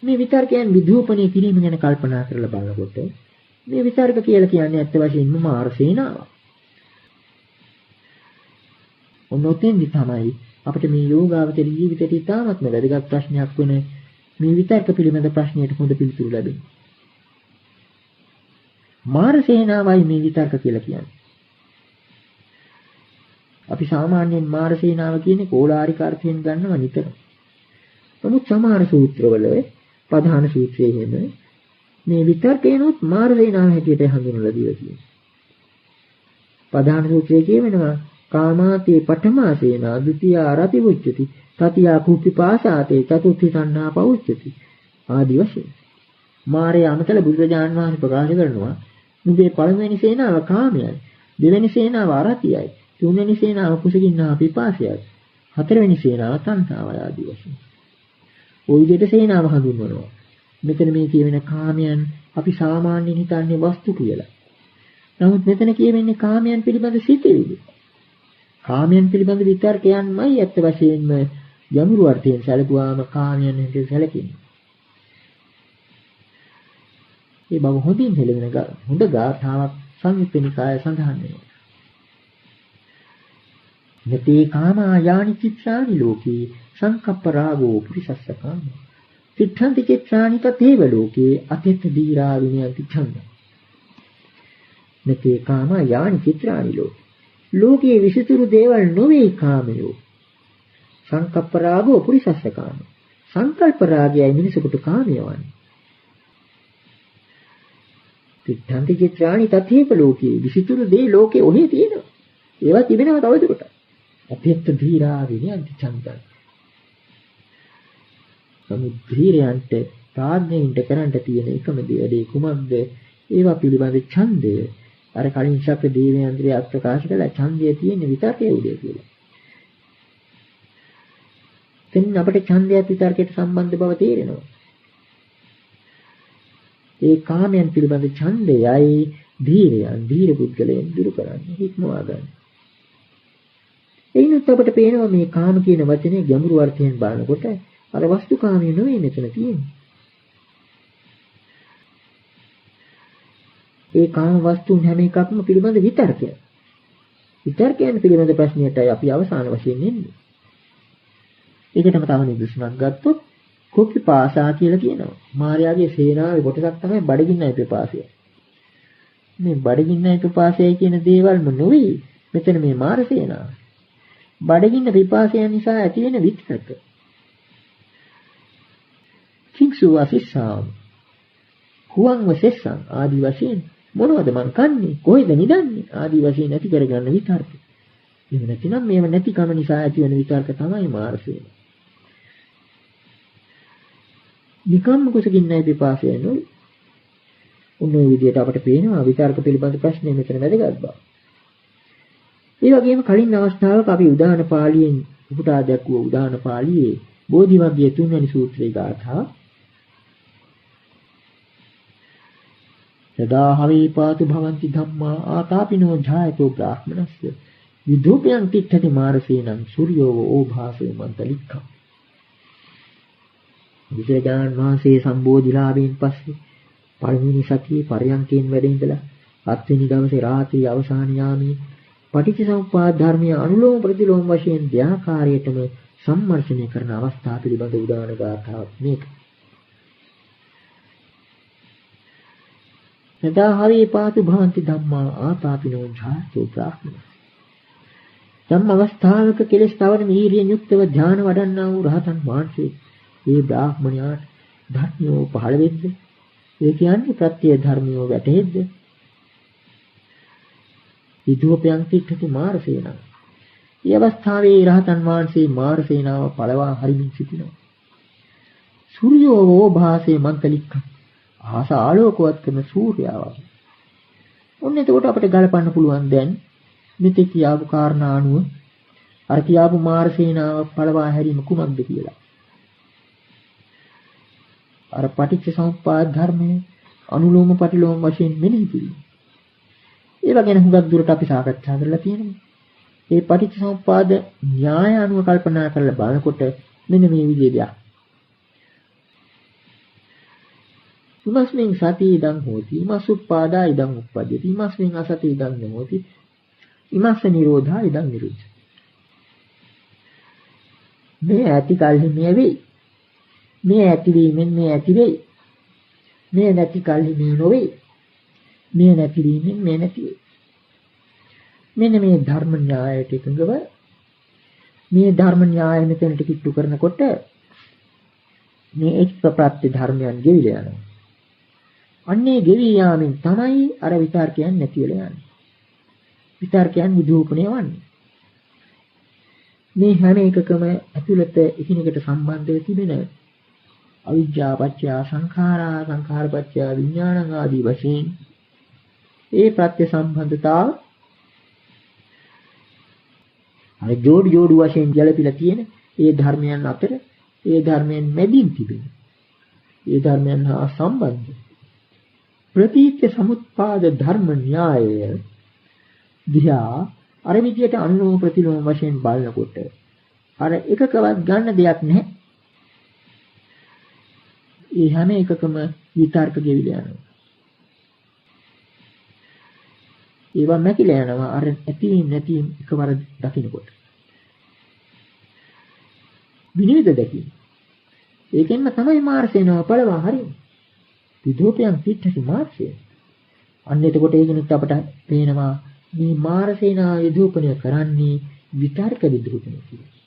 මේ විතර්කයන් විධූපණය කිරීම ගැන කල්පනා කරලා බලනකොට මේ විතර්ක කියලා කියන්නේ ඇත්ත වශයෙන්ම මාර සේනාවක්. ඔන්නෝතෙන්දි තමයි අපිට මේ යෝගාවචර ජීවිතයට ඉතාමත්ම වැදගත් ප්‍රශ්නයක් වෙන මේ විතර්ක පිළිබඳ ප්‍රශ්නයට හොඳ පිළිතුරු ලැබෙන්නේ. මාර සේනාවයි මේ විතර්ක කියලා කියන්නේ. අපි සාමාන්‍යයෙන් මාර සේනාව කියන්නේ කෝලාරික අර්ථයෙන් ගන්නවා නිතරම. නමුත් සමහර සූත්‍රවල ප්‍රධාන සූත්‍රයේ එහෙම මේ විතර්කේනොත් මාර සේනාව හැටියට හඳුන්වලා දීලා තියෙනවා. ප්‍රධාන සූත්‍රයේ කියවෙනවා කාමාතේ පඨමා සේනා ဒ ුතියා රති උච්චති තතියා කුප්පිපාසාතේ චතුර්ථි තණ්හා පෞච්චති ආදි වශයෙන්. මාරේ අමතල බුදුරජාණන් වහන්සේ ප්‍රකාශ කරනවා මුගේ පළවෙනි සේනාව කාමයයි, දෙවෙනි සේනාව අරතියයි, තුන්වෙනි සේනාව කුසගින්නා පිපාසයයි, හතරවෙනි සේනාව තණ්හාවයි ආදී වශයෙන්. ওই විදිහට සේනාව හඳුන්වනවා. මෙතන මේ කියවෙන කාමයන් අපි සාමාන්‍යයෙන් හිතන්නේ වස්තු කියලා. නමුත් මෙතන කියවෙන්නේ කාමයන් පිළිබඳ සිතිවිලි. කාමයන් පිළිබඳ විතර්කයන්මයි ඇත්ත වශයෙන්ම යමුරු අර්ථයෙන් සැලකුවාම කාමයන් හැටියට සැලකෙන්නේ. මේ බව හොඳින් හෙළවෙන හොඳ ගාථාවක් සංයුත්ත නිකායේ සඳහන් වෙනවා. යතේ කාමා යානි චිත්‍රානි ලෝකේ සංකප්ප රාගෝ පුරිසස්සකාම තිඨන්ති චිත්‍රානි තතේව ලෝකේ අතිත්ථ දීරා විනයන්ති ඡන්ද. යතේ කාමා යානි චිත්‍රානි ලෝකේ විසිතුරු දේවල් නොවේ කාමයෝ. සංකප්ප රාගෝ පුරිසස්සකාම සංකල්ප රාගයයි මිනිසෙකුට කාමය වන්නේ. තිඨන්ති චිත්‍රානි තතේව ලෝකේ විසිතුරු දේ ලෝකේ ඔහේ තියෙනවා. ඒවා තිබෙනවා තවදුරටත්. අතිත්ථ දීරා විනයන්ති ඡන්දං. සමුද්‍රයන්ට ප්‍රඥෙන්ට කරන්න තියෙන එකම දේ කුමක්ද? ඒවා පිළිබඳ ඡන්දය. අර කලින් ශක්‍ර දේවේන්ද්‍රය ප්‍රකාශ කළා ඡන්දය තියෙන විතර්කයේ උදේ කියලා. එතෙන් අපිට ඡන්දයත් විතර්කයට සම්බන්ධ බව තේරෙනවා. ඒ කාමයන් පිළිබඳ ඡන්දයයි ධීර පුද්ගලයන් දුරු කරන්නේ හික්මවා ගන්න. එයිනුත් අපිට පේනවා මේ කාම කියන වචනේ ගැඹුරු අර්ථයෙන් බලනකොට අර වස්තුකාමී නෙවෙයි මෙතන තියෙන්නේ. ඒ කාම වස්තුන් හැම එකක්ම පිළිබඳ විතර්කය. විතර්කයන් පිළිබඳ ප්‍රශ්නයටයි අපි අවසාන වශයෙන් එන්නේ. ඒකටම තව නිදර්ශනයක් ගත්තොත් කුප්පිපාසා කියලා කියනවා. මායාවේ සේනාවේ කොටසක් තමයි බඩගින්නයි පිපාසය. මේ බඩගින්නයි පිපාසයයි කියන දේවල්ම නෙවෙයි මෙතන මේ මාර සේනාව. බඩගින්න පිපාසය නිසා ඇති වෙන විතර්ක. කිංසු අසිස්සාම හුවන් වසෙස්සන් ආදී වශයෙන් මොනවද මං කන්නේ කොහෙද නිදන්නේ ආදී වශයෙන් ඇති කරගන්න විතර්ක. එහෙම නැතිනම් මේව නැතිකම නිසා ඇති වෙන විතර්ක තමයි මාර සේනාව. නිකම්ම කුසගින්නයි පිපාසයයි නෙවෙයි. උන්වයි විදියට අපට පේනවා විතර්ක පිළිබඳ ප්‍රශ්නේ මෙතන වැදගත් බව. ඒ වගේම කලින් අවස්ථාවක අපි උදාන පාළියෙන් උපුටා දැක්වුව උදාන පාළියේ බෝධි වර්ගයේ 3 වෙනි සූත්‍රයේ ගාථා සදා හවීපාතු භවಂತಿ ධම්මා ආතාපිනෝ ඡායතෝ බ්‍රාහ්මනස්ස විදූපයන් තිට්ඨති මාරසේනං සූර්යෝ ඕභාසෝ මන්තලික්ඛා. බුදුරජාණන් වහන්සේ සම්බෝධිලාභයෙන් පස්සේ පළවෙනි සතියේ පරයන්කෙන් වැඩ ඉඳලා 7 වෙනි දවසේ රාත්‍රී අවසාන යාමේ පටිච්චසමුප්පාද ධර්මයේ අනුලෝම ප්‍රතිලෝම වශයෙන් ධ්‍යාකාරයටම සම්මර්ෂණය කරන අවස්ථාව පිළිබඳ උදාන ගාථාවක් මේක. සදා හවීපාතු භවಂತಿ ධම්මා ආතාපිනෝ ඡායතෝ බ්‍රාහ්මන. ධම්ම අවස්ථාවක කෙලෙස් තවන මීරියෙන් යුක්තව ධ්‍යාන වඩන්නා වූ රහතන් වහන්සේ මේ බ්‍රාහ්මණයාට ධර්මියෝ පහළ වෙද්ද ඒ කියන්නේ ප්‍රත්‍ය ධර්මියෝ වැටෙද්ද විදූපයන් තිට්ඨති මාරසේනං. මේ අවස්ථාවේ රහතන් වහන්සේ මාරසේනාව පළවා හරිමින් සිටිනවා. සූර්යෝ ඕභාසේ මන්තලික්ඛ ආස ආලෝකවත් කරන සූර්යාව. ඔන්න එතකොට අපිට ගලපන්න පුළුවන් දැන් මෙතෙක් කියාපු කාරණා අනුව අර කියාපු මාරසේනාව පළවා හැරීම කුමක්ද කියලා. අර පටිච්ච සමුප්පාද ධර්මයේ අනුලෝම ප්‍රතිලෝම වශයෙන් මෙනෙහි කිරීම. ඒවා ගැන හුඟක් දුරට අපි සාකච්ඡා කරලා තියෙනවා. මේ පටිච්ච සමුප්පාද න්‍යාය අනුව කල්පනා කරලා බලනකොට මෙන්න මේ විදිහේ දෙයක්. ඉමස්මින් සති ඉදං හෝති ඉමස්සුප්පාදා ඉදං උප්පජ්ජති ඉමස්මින් අසති ඉදං නෝති ඉමස්ස නිරෝධා ඉදං නිරුද්ධ. මේ ඇති කල්හි මේ වෙයි. මේ ඇතිවීමෙන් මේ ඇති වෙයි. මේ නැති කල්හි මේ නොවේ. මේ නැතිවීමෙන් මේ නැති වෙයි. මෙන්න මේ ධර්ම න්‍යායයට එකඟව මේ ධර්ම න්‍යාය මෙතනට කිට්ටු කරනකොට මේ එක් ප්‍රත්‍ය ධර්මයන් ගෙවිලා යනවා. අන්නේ ගෙවි යාමෙන් තමයි අර විතර්කයන් නැති වෙලා යන්නේ. විතර්කයන් විදූපණය වන්නේ. මේ හැම එකකම ඇතුළත එකිනෙකට සම්බන්ධව තිබෙන අවිජ්ජා පත්‍ය සංඛාරා සංඛාර පත්‍ය විඥානං ආදී වශයෙන් ඒ ප්‍රත්‍ය සම්බන්ධතාව අර ජෝඩු වශයෙන් ගැළපීලා තියෙන ඒ ධර්මයන් අතර ඒ ධර්මයන් මැදින් තිබෙන ඒ ධර්මයන් හා සම්බන්ධ ප්‍රතිත්‍ය සමුත්පාද ධර්ම න්‍යායය දිහා අර විදියට අනුලෝම ප්‍රතිලෝම වශයෙන් බලනකොට අර එකකවත් ගන්න දෙයක් නැහැ. ඒ හැම එකකම විතර්ක ගෙවිලා යනවා. ඒවා නැතිලා යනවා අර ඇතීම් නැතිම් එකවර දකින්නකොට. විනිවිද දැකීම. ඒකෙන්ම තමයි මාර්සේනව පළවා හරින්නේ. විදෝපයන් පිටටි මාර්සය. අන්න එතකොට ඒකිනුත් අපට පේනවා මේ මාර්සේනා විදූපණය කරන්නේ විතර්ක විදූපණය කියලා.